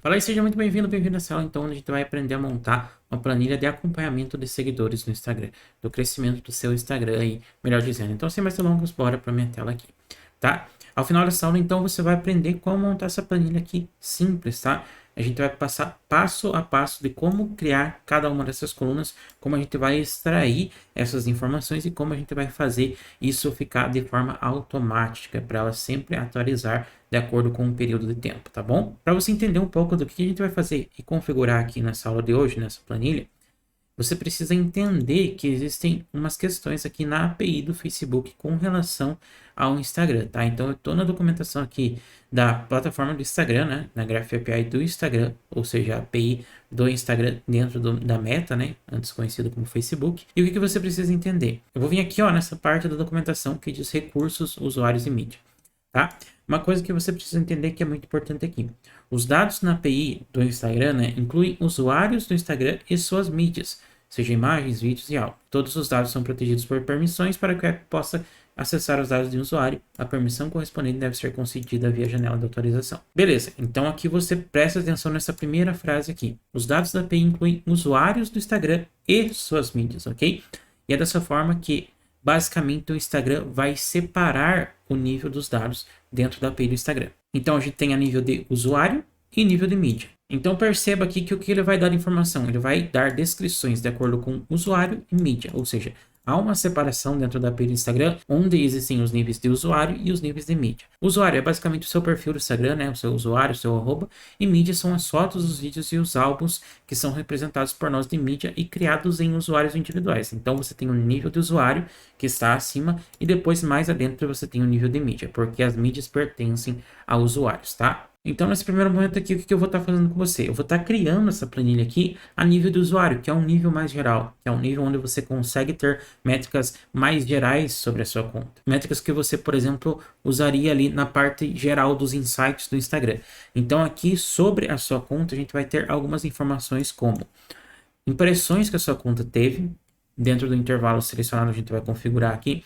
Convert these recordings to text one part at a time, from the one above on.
Fala aí, seja muito bem-vindo a essa aula, então, onde a gente vai aprender a montar uma planilha de acompanhamento de seguidores no Instagram, do crescimento do seu Instagram aí, melhor dizendo. Então, sem mais delongas, bora para minha tela aqui, tá? Ao final dessa aula, então, você vai aprender como montar essa planilha aqui simples, tá? A gente vai passar passo a passo de como criar cada uma dessas colunas, como a gente vai extrair essas informações e como a gente vai fazer isso ficar de forma automática, para ela sempre atualizar de acordo com o período de tempo, tá bom? Para você entender um pouco do que a gente vai fazer e configurar aqui nessa aula de hoje, nessa planilha, você precisa entender que existem umas questões aqui na API do Facebook com relação ao Instagram, tá? Então, eu estou na documentação aqui da plataforma do Instagram, né? Na Graph API do Instagram, ou seja, a API do Instagram dentro da Meta, né? Antes conhecido como Facebook. E o que você precisa entender? Eu vou vir aqui, ó, nessa parte da documentação que diz recursos, usuários e mídia, tá? Uma coisa que você precisa entender que é muito importante aqui. Os dados na API do Instagram, né, incluem usuários do Instagram e suas mídias, seja imagens, vídeos e áudio. Todos os dados são protegidos por permissões para que o app possa acessar os dados de um usuário. A permissão correspondente deve ser concedida via janela de autorização. Beleza, então aqui você presta atenção nessa primeira frase aqui. Os dados da API incluem usuários do Instagram e suas mídias, ok? E é dessa forma que basicamente o Instagram vai separar o nível dos dados dentro da API do Instagram. Então a gente tem a nível de usuário e nível de mídia. Então perceba aqui que o que ele vai dar de informação? Ele vai dar descrições de acordo com usuário e mídia, ou seja, há uma separação dentro da API do Instagram, onde existem os níveis de usuário e os níveis de mídia. O usuário é basicamente o seu perfil do Instagram, né? O seu usuário, o seu arroba, e mídia são as fotos, os vídeos e os álbuns que são representados por nós de mídia e criados em usuários individuais. Então você tem o nível de usuário que está acima e depois mais adentro você tem o nível de mídia, porque as mídias pertencem a usuários, tá? Então, nesse primeiro momento aqui, o que eu vou estar fazendo com você? Eu vou estar criando essa planilha aqui a nível do usuário, que é um nível mais geral, que é um nível onde você consegue ter métricas mais gerais sobre a sua conta. Métricas que você, por exemplo, usaria ali na parte geral dos insights do Instagram. Então, aqui sobre a sua conta, a gente vai ter algumas informações como impressões que a sua conta teve, dentro do intervalo selecionado a gente vai configurar aqui.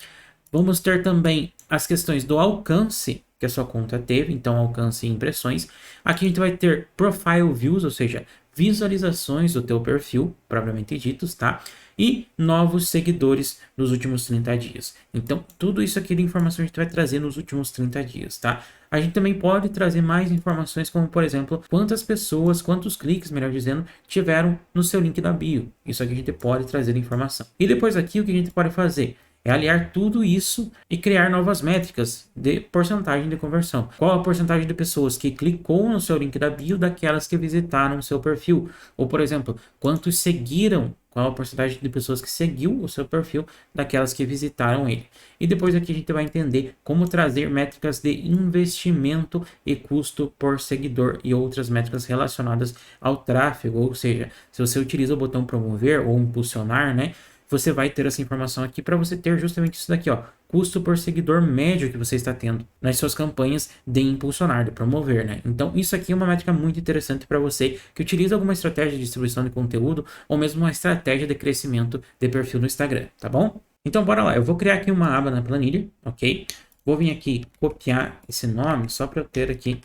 Vamos ter também as questões do alcance que a sua conta teve, então alcance e impressões. Aqui a gente vai ter profile views, ou seja, visualizações do teu perfil, propriamente ditos, tá? E novos seguidores nos últimos 30 dias. Então, tudo isso aqui de informação a gente vai trazer nos últimos 30 dias, tá? A gente também pode trazer mais informações, como, por exemplo, quantas pessoas, quantos cliques, melhor dizendo, tiveram no seu link da bio. Isso aqui a gente pode trazer informação. E depois aqui, o que a gente pode fazer? É aliar tudo isso e criar novas métricas de porcentagem de conversão. Qual a porcentagem de pessoas que clicou no seu link da bio daquelas que visitaram o seu perfil? Ou, por exemplo, quantos seguiram? Qual a porcentagem de pessoas que seguiu o seu perfil daquelas que visitaram ele? E depois aqui a gente vai entender como trazer métricas de investimento e custo por seguidor e outras métricas relacionadas ao tráfego. Ou seja, se você utiliza o botão promover ou impulsionar, né? Você vai ter essa informação aqui para você ter justamente isso daqui, ó, custo por seguidor médio que você está tendo nas suas campanhas de impulsionar, de promover, né? Então, isso aqui é uma métrica muito interessante para você que utiliza alguma estratégia de distribuição de conteúdo ou mesmo uma estratégia de crescimento de perfil no Instagram, tá bom? Então, bora lá. Eu vou criar aqui uma aba na planilha, ok? Vou vir aqui copiar esse nome só para eu ter aqui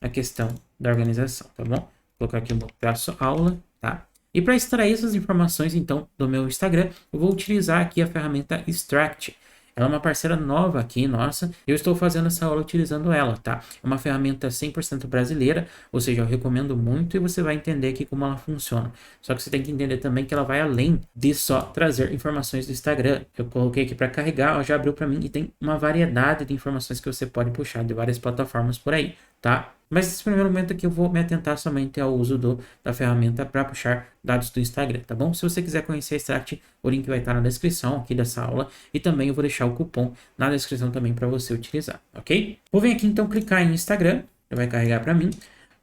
a questão da organização, tá bom? Vou colocar aqui um traço aula, tá? E para extrair essas informações, então, do meu Instagram, eu vou utilizar aqui a ferramenta Extract. Ela é uma parceira nova aqui, nossa. Eu estou fazendo essa aula utilizando ela, tá? É uma ferramenta 100% brasileira, ou seja, eu recomendo muito e você vai entender aqui como ela funciona. Só que você tem que entender também que ela vai além de só trazer informações do Instagram. Eu coloquei aqui para carregar, ó, já abriu para mim e tem uma variedade de informações que você pode puxar de várias plataformas por aí, tá? Mas nesse primeiro momento aqui eu vou me atentar somente ao uso da ferramenta para puxar dados do Instagram, tá bom? Se você quiser conhecer a Extract, o link vai estar na descrição aqui dessa aula e também eu vou deixar o cupom na descrição também para você utilizar, ok? Vou vir aqui então clicar em Instagram, ele vai carregar para mim.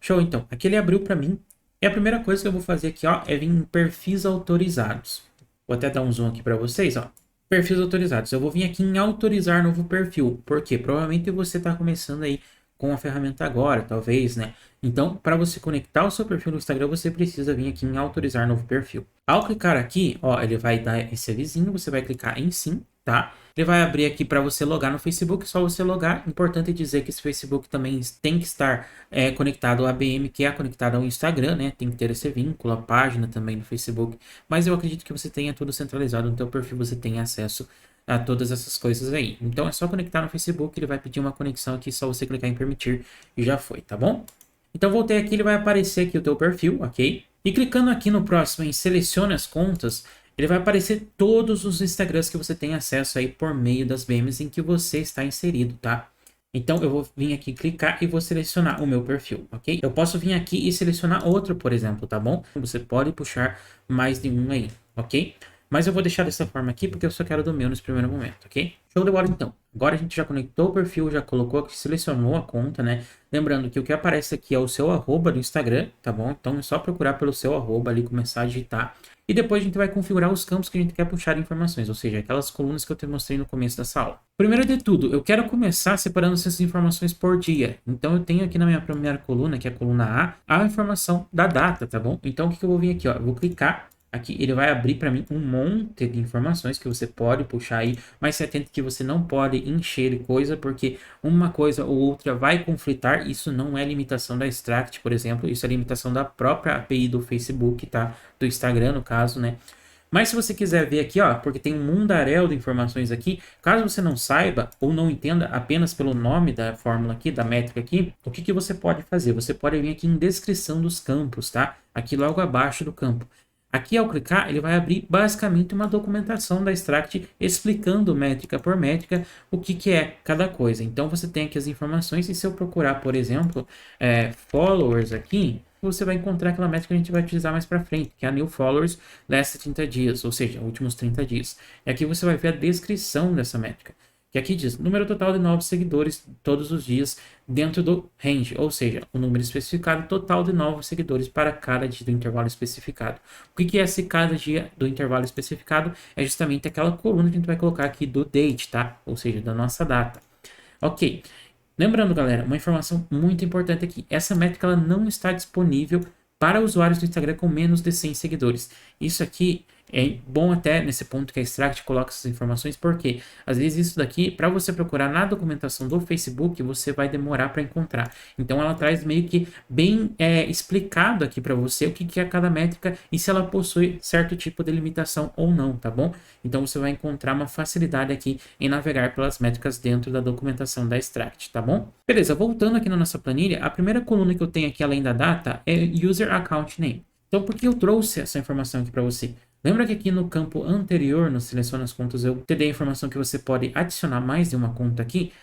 Show, então. Aqui ele abriu para mim e a primeira coisa que eu vou fazer aqui, ó, é vir em perfis autorizados. Vou até dar um zoom aqui para vocês, ó. Perfis autorizados. Eu vou vir aqui em autorizar novo perfil, porque provavelmente você está começando aí com a ferramenta agora, talvez, né? Então, para você conectar o seu perfil no Instagram, você precisa vir aqui em autorizar novo perfil. Ao clicar aqui, ó, ele vai dar esse avisinho, você vai clicar em sim, tá? Ele vai abrir aqui para você logar no Facebook, só você logar. Importante dizer que esse Facebook também tem que estar conectado ao ABM, que é conectado ao Instagram, né? Tem que ter esse vínculo, a página também no Facebook. Mas eu acredito que você tenha tudo centralizado no teu perfil, você tenha acesso a todas essas coisas aí. Então é só conectar no Facebook, ele vai pedir uma conexão aqui, só você clicar em permitir e já foi, tá bom? Então voltei aqui, ele vai aparecer aqui o teu perfil, ok? E clicando aqui no próximo em selecione as contas, ele vai aparecer todos os Instagrams que você tem acesso aí por meio das BMs em que você está inserido, tá? Então eu vou vir aqui clicar e vou selecionar o meu perfil, ok? Eu posso vir aqui e selecionar outro, por exemplo, tá bom? Você pode puxar mais de um aí, ok? Mas eu vou deixar dessa forma aqui porque eu só quero do meu nesse primeiro momento, ok? Show de bola então. Agora a gente já conectou o perfil, já colocou aqui, selecionou a conta, né? Lembrando que o que aparece aqui é o seu arroba do Instagram, tá bom? Então é só procurar pelo seu arroba ali, começar a digitar. E depois a gente vai configurar os campos que a gente quer puxar informações, ou seja, aquelas colunas que eu te mostrei no começo dessa aula. Primeiro de tudo, eu quero começar separando essas informações por dia. Então eu tenho aqui na minha primeira coluna, que é a coluna A informação da data, tá bom? Então o que eu vou vir aqui, ó? Eu vou clicar. Aqui ele vai abrir para mim um monte de informações que você pode puxar aí, mas se atente que você não pode encher coisa, porque uma coisa ou outra vai conflitar. Isso não é limitação da Extract, por exemplo, isso é limitação da própria API do Facebook, tá? Do Instagram, no caso, né? Mas se você quiser ver aqui, ó, porque tem um mundaréu de informações aqui, caso você não saiba ou não entenda apenas pelo nome da fórmula aqui, da métrica aqui, o que que você pode fazer? Você pode vir aqui em descrição dos campos, tá? Aqui logo abaixo do campo. Aqui, ao clicar, ele vai abrir basicamente uma documentação da Extract explicando métrica por métrica o que, que é cada coisa. Então, você tem aqui as informações e se eu procurar, por exemplo, followers aqui, você vai encontrar aquela métrica que a gente vai utilizar mais para frente, que é a New Followers Last 30 dias, ou seja, últimos 30 dias. E aqui você vai ver a descrição dessa métrica. Que aqui diz número total de novos seguidores todos os dias dentro do range, ou seja, o número especificado total de novos seguidores para cada dia do intervalo especificado. O que é esse cada dia do intervalo especificado? É justamente aquela coluna que a gente vai colocar aqui do date, tá? Ou seja, da nossa data. Ok. Lembrando, galera, uma informação muito importante aqui. Essa métrica ela não está disponível para usuários do Instagram com menos de 100 seguidores. Isso aqui é bom até nesse ponto que a Extract coloca essas informações, porque às vezes isso daqui, para você procurar na documentação do Facebook, você vai demorar para encontrar. Então ela traz meio que bem explicado aqui para você o que, que é cada métrica e se ela possui certo tipo de limitação ou não, tá bom? Então você vai encontrar uma facilidade aqui em navegar pelas métricas dentro da documentação da Extract, tá bom? Beleza, voltando aqui na nossa planilha, a primeira coluna que eu tenho aqui além da data é User Account Name. Então por que eu trouxe essa informação aqui para você? Lembra que aqui no campo anterior, no Selecione as contas, eu te dei a informação que você pode adicionar mais de uma conta aqui?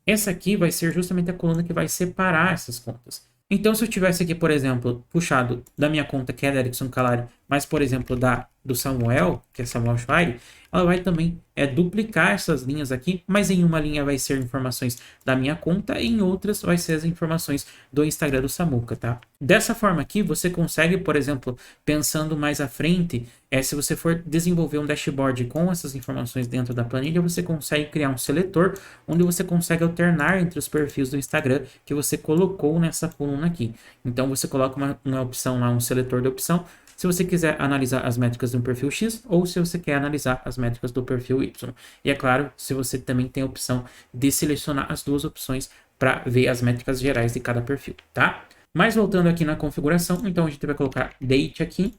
Essa aqui vai ser justamente a coluna que vai separar essas contas. Então, se eu tivesse aqui, por exemplo, puxado da minha conta, que é da Erickson Calari, mas, por exemplo, do Samuel, que é Samuel Schweire, ela vai também duplicar essas linhas aqui, mas em uma linha vai ser informações da minha conta e em outras vai ser as informações do Instagram do Samuca, tá? Dessa forma aqui, você consegue, por exemplo, pensando mais à frente, se você for desenvolver um dashboard com essas informações dentro da planilha, você consegue criar um seletor onde você consegue alternar entre os perfis do Instagram que você colocou nessa coluna aqui. Então, você coloca uma opção lá, um seletor de opção, se você quiser analisar as métricas do perfil X ou se você quer analisar as métricas do perfil Y. E é claro, se você também tem a opção de selecionar as duas opções para ver as métricas gerais de cada perfil, tá? Mas voltando aqui na configuração, então a gente vai colocar date aqui,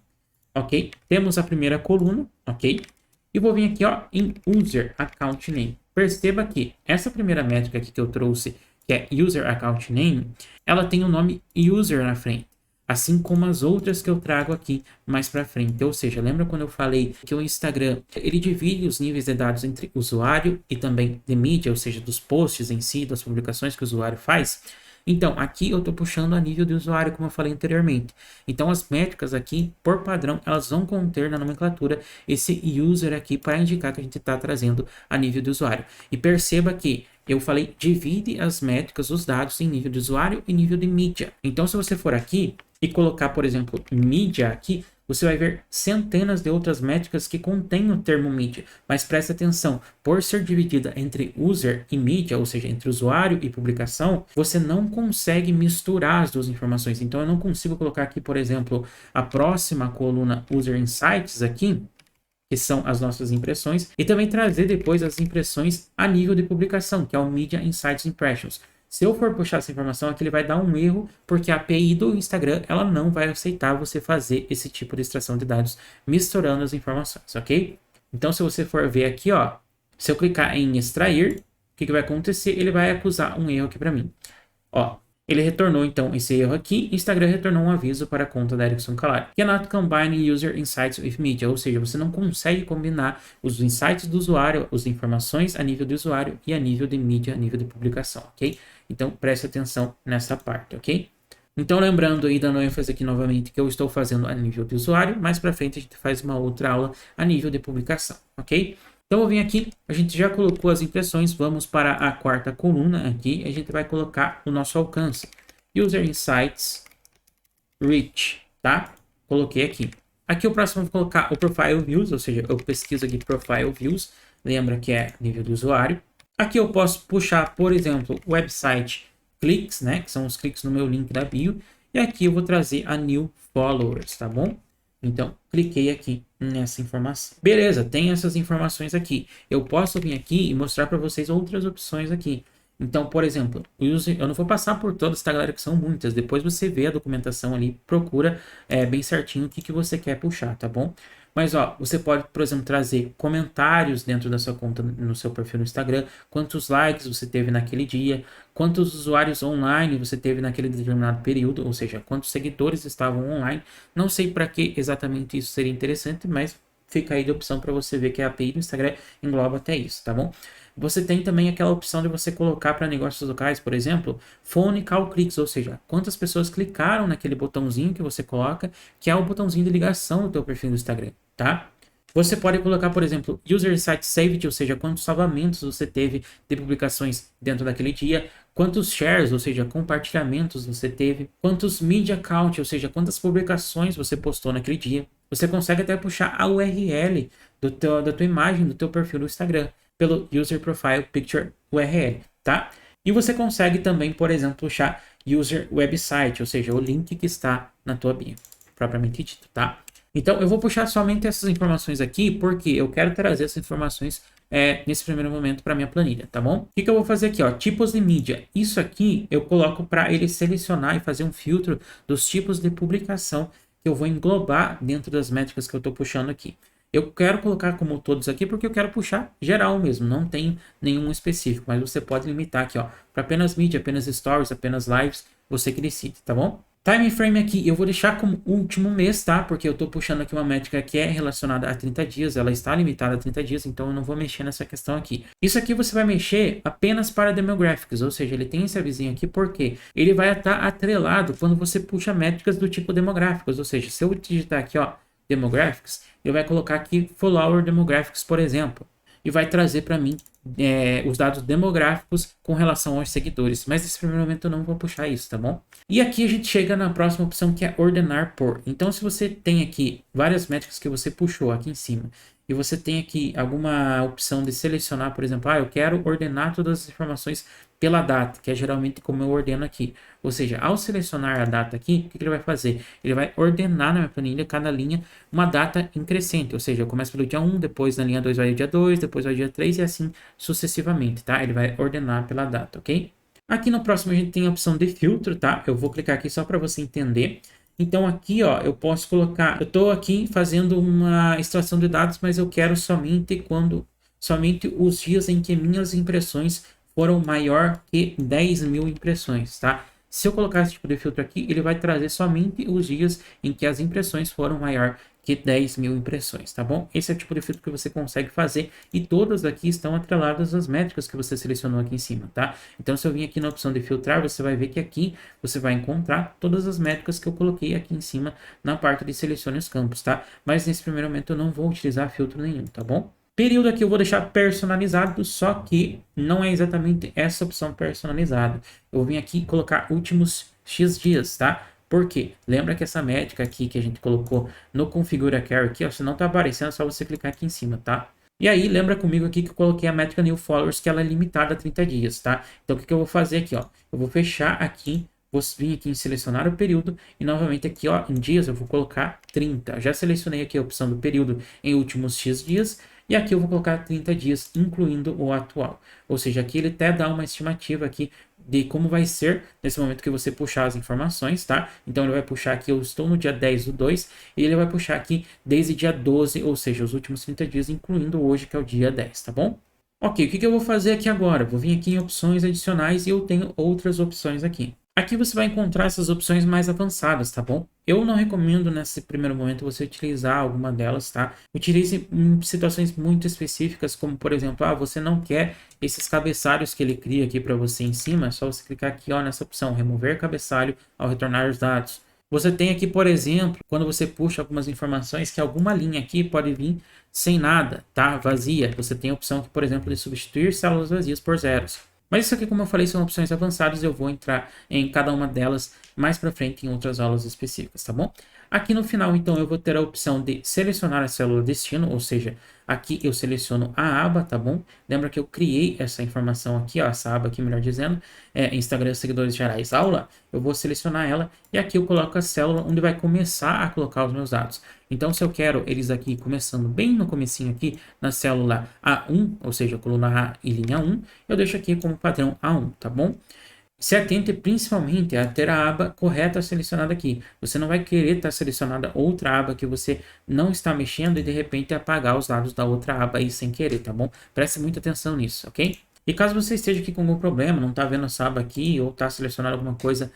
ok? Temos a primeira coluna, ok? E vou vir aqui, ó, em User Account Name. Perceba que essa primeira métrica aqui que eu trouxe, que é User Account Name, ela tem o nome User na frente. Assim como as outras que eu trago aqui mais para frente. Ou seja, lembra quando eu falei que o Instagram, ele divide os níveis de dados entre usuário e também de mídia, ou seja, dos posts em si, das publicações que o usuário faz? Então, aqui eu estou puxando a nível de usuário, como eu falei anteriormente. Então, as métricas aqui, por padrão, elas vão conter na nomenclatura esse user aqui para indicar que a gente está trazendo a nível de usuário. E perceba que eu falei divide as métricas, os dados em nível de usuário e nível de mídia. Então, se você for aqui e colocar, por exemplo, mídia aqui, você vai ver centenas de outras métricas que contêm o termo mídia. Mas preste atenção, por ser dividida entre user e mídia, ou seja, entre usuário e publicação, você não consegue misturar as duas informações. Então eu não consigo colocar aqui, por exemplo, a próxima coluna User Insights aqui, que são as nossas impressões, e também trazer depois as impressões a nível de publicação, que é o Media Insights Impressions. Se eu for puxar essa informação aqui, ele vai dar um erro, porque a API do Instagram, ela não vai aceitar você fazer esse tipo de extração de dados misturando as informações, ok? Então, se você for ver aqui, ó, se eu clicar em extrair, o que vai acontecer? Ele vai acusar um erro aqui para mim. Ó, ele retornou então esse erro aqui. Instagram retornou um aviso para a conta da Erickson Calari. Cannot combine user insights with media, ou seja, você não consegue combinar os insights do usuário, as informações a nível do usuário e a nível de mídia, a nível de publicação, ok? Então preste atenção nessa parte, ok? Então lembrando aí, dando ênfase aqui novamente, que eu estou fazendo a nível de usuário, mais para frente a gente faz uma outra aula a nível de publicação, ok? Então eu vim aqui, a gente já colocou as impressões, vamos para a quarta coluna aqui, a gente vai colocar o nosso alcance. User Insights Reach, tá? Coloquei aqui. Aqui o próximo eu vou colocar o Profile Views, ou seja, eu pesquiso aqui Profile Views, lembra que é nível do usuário. Aqui eu posso puxar, por exemplo, website cliques, né? Que são os cliques no meu link da bio. E aqui eu vou trazer a New Followers, tá bom? Então, cliquei aqui nessa informação. Beleza, tem essas informações aqui. Eu posso vir aqui e mostrar para vocês outras opções aqui. Então, por exemplo, eu não vou passar por todas, tá, galera, que são muitas. Depois você vê a documentação ali, procura bem certinho o que você quer puxar, tá bom? Mas, ó, você pode, por exemplo, trazer comentários dentro da sua conta, no seu perfil no Instagram, quantos likes você teve naquele dia, quantos usuários online você teve naquele determinado período, ou seja, quantos seguidores estavam online. Não sei para que exatamente isso seria interessante, mas fica aí de opção para você ver que a API do Instagram engloba até isso, tá bom? Você tem também aquela opção de você colocar para negócios locais, por exemplo, phone call clicks, ou seja, quantas pessoas clicaram naquele botãozinho que você coloca, que é o botãozinho de ligação do teu perfil do Instagram, tá? Você pode colocar, por exemplo, User Site Saved, ou seja, quantos salvamentos você teve de publicações dentro daquele dia, quantos shares, ou seja, compartilhamentos você teve, quantos media count, ou seja, quantas publicações você postou naquele dia. Você consegue até puxar a URL da tua imagem, do teu perfil do Instagram, pelo User Profile Picture URL, tá? E você consegue também, por exemplo, puxar User Website, ou seja, o link que está na tua bio, propriamente dito, tá? Então, eu vou puxar somente essas informações aqui, porque eu quero trazer essas informações nesse primeiro momento para minha planilha, tá bom? O que eu vou fazer aqui, ó? Tipos de mídia. Isso aqui eu coloco para ele selecionar e fazer um filtro dos tipos de publicação que eu vou englobar dentro das métricas que eu estou puxando aqui. Eu quero colocar como todos aqui porque eu quero puxar geral mesmo, não tem nenhum específico, mas você pode limitar aqui, ó, para apenas mídia, apenas stories, apenas lives, você que decide, tá bom? Time frame aqui, eu vou deixar como último mês, tá? Porque eu tô puxando aqui uma métrica que é relacionada a 30 dias, ela está limitada a 30 dias, então eu não vou mexer nessa questão aqui. Isso aqui você vai mexer apenas para demographics, ou seja, ele tem esse avisinho aqui porque ele vai estar atrelado quando você puxa métricas do tipo demográficos, ou seja, se eu digitar aqui, ó, demographics, ele vai colocar aqui follower demographics, por exemplo, e vai trazer para mim os dados demográficos com relação aos seguidores. Mas nesse primeiro momento eu não vou puxar isso, tá bom? E aqui a gente chega na próxima opção, que é ordenar por. Então, se você tem aqui várias métricas que você puxou aqui em cima, e você tem aqui alguma opção de selecionar, por exemplo, eu quero ordenar todas as informações pela data, que é geralmente como eu ordeno aqui. Ou seja, ao selecionar a data aqui, o que ele vai fazer? Ele vai ordenar na minha planilha, cada linha, uma data em crescente. Ou seja, eu começo pelo dia 1, depois na linha 2 vai o dia 2, depois vai o dia 3 e assim sucessivamente, tá? Ele vai ordenar pela data, ok? Aqui no próximo a gente tem a opção de filtro, tá? Eu vou clicar aqui só para você entender. Então aqui, ó, eu posso colocar, eu estou aqui fazendo uma extração de dados, mas eu quero somente os dias em que minhas impressões foram maior que 10 mil impressões, tá? Se eu colocar esse tipo de filtro aqui, ele vai trazer somente os dias em que as impressões foram maior que 10 mil impressões, tá bom? Esse é o tipo de filtro que você consegue fazer e todas aqui estão atreladas às métricas que você selecionou aqui em cima, tá? Então, se eu vir aqui na opção de filtrar, você vai ver que aqui você vai encontrar todas as métricas que eu coloquei aqui em cima na parte de selecione os campos, tá? Mas nesse primeiro momento eu não vou utilizar filtro nenhum, tá bom? Período aqui eu vou deixar personalizado, só que não é exatamente essa opção personalizada. Eu vim aqui colocar últimos X dias, tá? Por quê? Lembra que essa métrica aqui que a gente colocou no Configura Care aqui, ó, se não tá aparecendo, é só você clicar aqui em cima, tá? E aí, lembra comigo aqui que eu coloquei a métrica New Followers, que ela é limitada a 30 dias, tá? Então, o que eu vou fazer aqui, ó? Eu vou fechar aqui vou vir aqui em selecionar o período e novamente aqui, ó, em dias eu vou colocar 30. Já selecionei aqui a opção do período em últimos X dias e aqui eu vou colocar 30 dias, incluindo o atual. Ou seja, aqui ele até dá uma estimativa aqui de como vai ser nesse momento que você puxar as informações, tá? Então ele vai puxar aqui, eu estou no dia 10/2, e ele vai puxar aqui desde dia 12, ou seja, os últimos 30 dias, incluindo hoje, que é o dia 10, tá bom? Ok, o que eu vou fazer aqui agora? Vou vir aqui em opções adicionais e eu tenho outras opções aqui. Aqui você vai encontrar essas opções mais avançadas, tá bom? Eu não recomendo nesse primeiro momento você utilizar alguma delas, tá? Utilize em situações muito específicas, como por exemplo, você não quer esses cabeçalhos que ele cria aqui para você em cima, é só você clicar aqui, ó, nessa opção, remover cabeçalho ao retornar os dados. Você tem aqui, por exemplo, quando você puxa algumas informações, que alguma linha aqui pode vir sem nada, tá? Vazia. Você tem a opção aqui, por exemplo, de substituir células vazias por zeros. Mas isso aqui, como eu falei, são opções avançadas, eu vou entrar em cada uma delas mais para frente em outras aulas específicas, tá bom? Aqui no final, então, eu vou ter a opção de selecionar a célula destino, ou seja, aqui eu seleciono a aba, tá bom? Lembra que eu criei essa informação aqui, ó, essa aba aqui, melhor dizendo, Instagram Seguidores Gerais Aula, eu vou selecionar ela e aqui eu coloco a célula onde vai começar a colocar os meus dados. Então, se eu quero eles aqui começando bem no comecinho aqui, na célula A1, ou seja, coluna A e linha 1, eu deixo aqui como padrão A1, tá bom? Se atente principalmente a ter a aba correta selecionada aqui. Você não vai querer estar selecionada outra aba que você não está mexendo e de repente apagar os dados da outra aba aí sem querer, tá bom? Preste muita atenção nisso, ok? E caso você esteja aqui com algum problema, não está vendo essa aba aqui ou está selecionando alguma coisa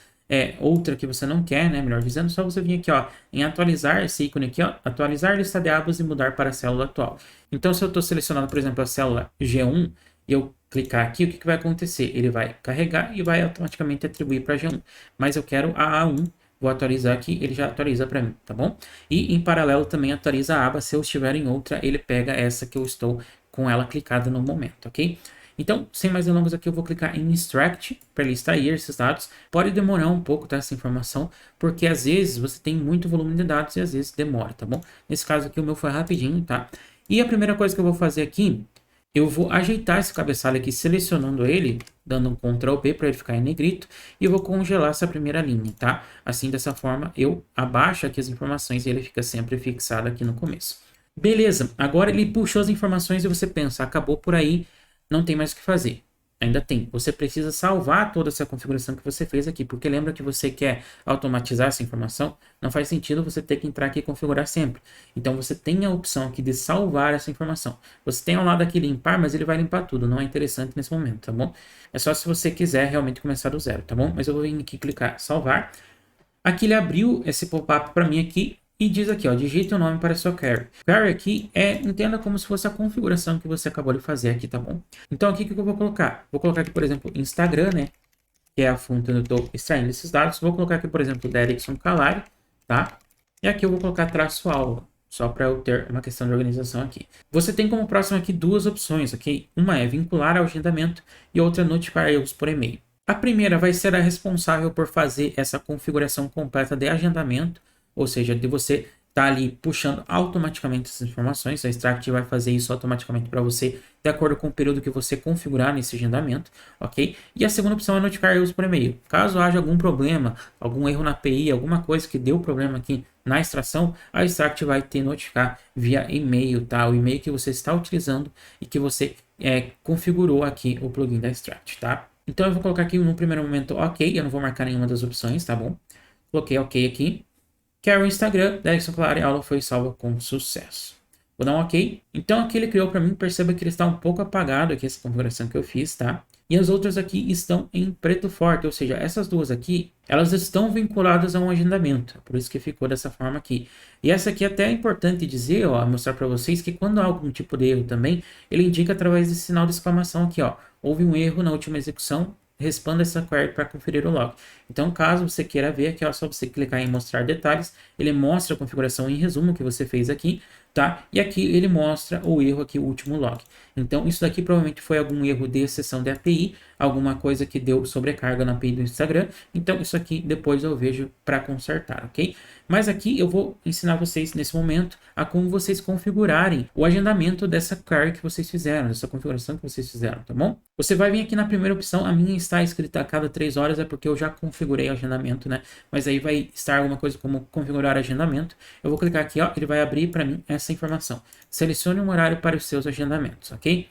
outra que você não quer, né? Melhor dizendo, só você vir aqui, ó, em atualizar esse ícone aqui, ó, atualizar lista de abas e mudar para a célula atual. Então, se eu estou selecionando, por exemplo, a célula G1 e eu clicar aqui, o que vai acontecer? Ele vai carregar e vai automaticamente atribuir para G1. Mas eu quero a A1, vou atualizar aqui, ele já atualiza para mim, tá bom? E em paralelo também atualiza a aba, se eu estiver em outra, ele pega essa que eu estou com ela clicada no momento, ok? Então, sem mais delongas aqui, eu vou clicar em Extract para ele extrair esses dados. Pode demorar um pouco, tá, essa informação, porque às vezes você tem muito volume de dados e às vezes demora, tá bom? Nesse caso aqui, o meu foi rapidinho, tá? E a primeira coisa que eu vou fazer aqui, eu vou ajeitar esse cabeçalho aqui, selecionando ele, dando um Ctrl B para ele ficar em negrito, e eu vou congelar essa primeira linha, tá? Assim, dessa forma, eu abaixo aqui as informações e ele fica sempre fixado aqui no começo. Beleza, agora ele puxou as informações e você pensa, acabou por aí, não tem mais o que fazer. Ainda tem. Você precisa salvar toda essa configuração que você fez aqui, porque lembra que você quer automatizar essa informação? Não faz sentido você ter que entrar aqui e configurar sempre. Então você tem a opção aqui de salvar essa informação. Você tem ao lado aqui limpar, mas ele vai limpar tudo, não é interessante nesse momento, tá bom? É só se você quiser realmente começar do zero, tá bom? Mas eu vou vir aqui clicar salvar. Aqui ele abriu esse pop-up para mim aqui. E diz aqui, ó, digite o nome para sua query. Query aqui entenda como se fosse a configuração que você acabou de fazer aqui, tá bom? Então aqui o que eu vou colocar? Vou colocar aqui, por exemplo, Instagram, né? Que é a fonte onde eu estou extraindo esses dados. Vou colocar aqui, por exemplo, Derrickson Calari, tá? E aqui eu vou colocar traço aula, só para eu ter uma questão de organização aqui. Você tem como próximo aqui duas opções, ok? Uma é vincular ao agendamento e outra é notificar erros por e-mail. A primeira vai ser a responsável por fazer essa configuração completa de agendamento, ou seja, de você estar ali puxando automaticamente essas informações. A Extract vai fazer isso automaticamente para você, de acordo com o período que você configurar nesse agendamento, ok? E a segunda opção é notificar erros por e-mail. Caso haja algum problema, algum erro na API, alguma coisa que deu problema aqui na extração, a Extract vai te notificar via e-mail, tá? O e-mail que você está utilizando e que você configurou aqui o plugin da Extract, tá? Então eu vou colocar aqui no primeiro momento ok, eu não vou marcar nenhuma das opções, tá bom? Coloquei ok aqui. Quero o Instagram, Derrickson Calari, a aula foi salva com sucesso. Vou dar um ok. Então aqui ele criou para mim, perceba que ele está um pouco apagado aqui, essa configuração que eu fiz, tá? E as outras aqui estão em preto forte, ou seja, essas duas aqui, elas estão vinculadas a um agendamento, por isso que ficou dessa forma aqui. E essa aqui até é importante dizer, ó, mostrar para vocês que quando há algum tipo de erro também, ele indica através desse sinal de exclamação aqui, ó, houve um erro na última execução, responda essa query para conferir o log. Então, caso você queira ver aqui, é só você clicar em mostrar detalhes, ele mostra a configuração em resumo que você fez aqui, tá? E aqui ele mostra o erro aqui, o último log. Então, isso daqui provavelmente foi algum erro de exceção de API, alguma coisa que deu sobrecarga na API do Instagram. Então, isso aqui depois eu vejo para consertar, ok? Mas aqui eu vou ensinar vocês nesse momento a como vocês configurarem o agendamento dessa query que vocês fizeram, dessa configuração que vocês fizeram, tá bom? Você vai vir aqui na primeira opção, a minha está escrita a cada 3 horas, é porque eu já configurei o agendamento, né? Mas aí vai estar alguma coisa como configurar agendamento. Eu vou clicar aqui, ó, ele vai abrir para mim essa informação. Selecione um horário para os seus agendamentos, ok?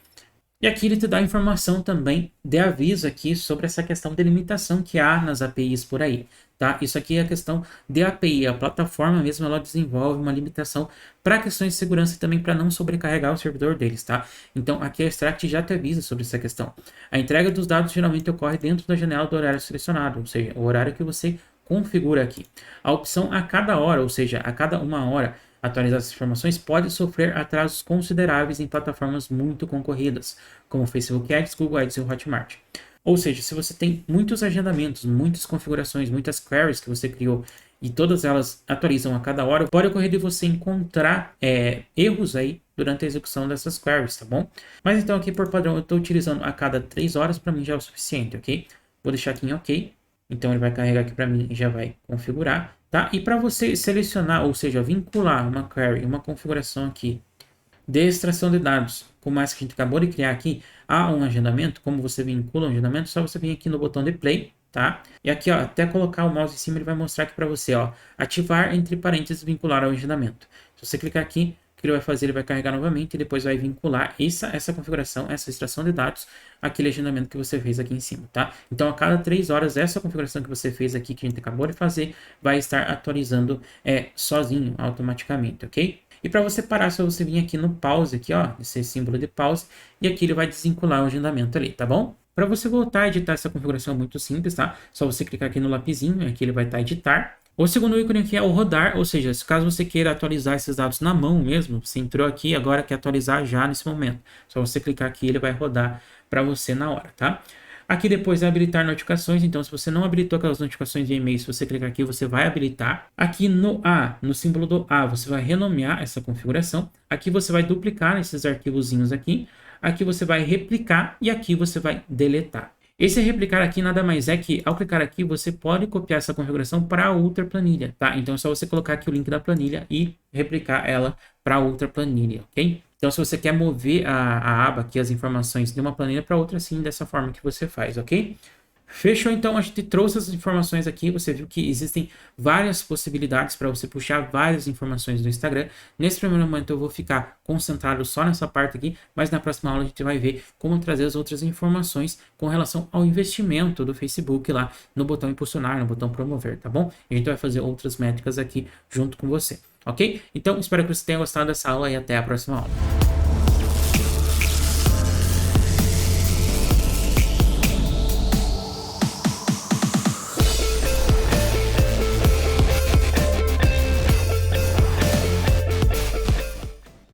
E aqui ele te dá informação também de aviso aqui sobre essa questão de limitação que há nas APIs por aí, tá? Isso aqui é a questão de API, a plataforma mesmo ela desenvolve uma limitação para questões de segurança e também para não sobrecarregar o servidor deles, tá? Então aqui a Extract já te avisa sobre essa questão. A entrega dos dados geralmente ocorre dentro da janela do horário selecionado, ou seja, o horário que você configura aqui. A opção a cada hora, ou seja, a cada 1 hora, atualizar essas informações pode sofrer atrasos consideráveis em plataformas muito concorridas, como Facebook Ads, Google Ads e o Hotmart. Ou seja, se você tem muitos agendamentos, muitas configurações, muitas queries que você criou e todas elas atualizam a cada hora, pode ocorrer de você encontrar erros aí durante a execução dessas queries, tá bom? Mas então aqui por padrão eu estou utilizando a cada 3 horas, para mim já é o suficiente, ok? Vou deixar aqui em ok. Então ele vai carregar aqui para mim e já vai configurar, tá? E para você selecionar, ou seja, vincular uma query, uma configuração aqui de extração de dados, como essa que a gente acabou de criar aqui, a um agendamento, como você vincula um agendamento, só você vir aqui no botão de play, tá? E aqui, ó, até colocar o mouse em cima, ele vai mostrar aqui para você, ó, ativar entre parênteses vincular ao agendamento. Se você clicar aqui, o que ele vai fazer? Ele vai carregar novamente e depois vai vincular essa configuração, essa extração de dados, aquele agendamento que você fez aqui em cima, tá? Então, a cada 3 horas, essa configuração que você fez aqui, que a gente acabou de fazer, vai estar atualizando sozinho, automaticamente, ok? E para você parar, só você vir aqui no pause, aqui, ó, esse símbolo de pause, e aqui ele vai desvincular o agendamento ali, tá bom? Para você voltar a editar essa configuração é muito simples, tá? Só você clicar aqui no lapisinho, aqui ele vai estar editar. O segundo ícone aqui é o rodar, ou seja, se caso você queira atualizar esses dados na mão mesmo, você entrou aqui agora quer atualizar já nesse momento. Só você clicar aqui, ele vai rodar para você na hora, tá? Aqui depois é habilitar notificações, então se você não habilitou aquelas notificações de e-mail, se você clicar aqui, você vai habilitar. Aqui no A, no símbolo do A, você vai renomear essa configuração. Aqui você vai duplicar esses arquivozinhos aqui. Aqui você vai replicar e aqui você vai deletar. Esse replicar aqui nada mais é que, ao clicar aqui, você pode copiar essa configuração para outra planilha, tá? Então é só você colocar aqui o link da planilha e replicar ela para outra planilha, ok? Então, se você quer mover a aba aqui, as informações de uma planilha para outra, sim, dessa forma que você faz, ok? Fechou, então, a gente trouxe essas informações aqui, você viu que existem várias possibilidades para você puxar várias informações do Instagram. Nesse primeiro momento eu vou ficar concentrado só nessa parte aqui, mas na próxima aula a gente vai ver como trazer as outras informações com relação ao investimento do Facebook lá no botão impulsionar, no botão promover, tá bom? E a gente vai fazer outras métricas aqui junto com você, ok? Então, espero que você tenha gostado dessa aula e até a próxima aula.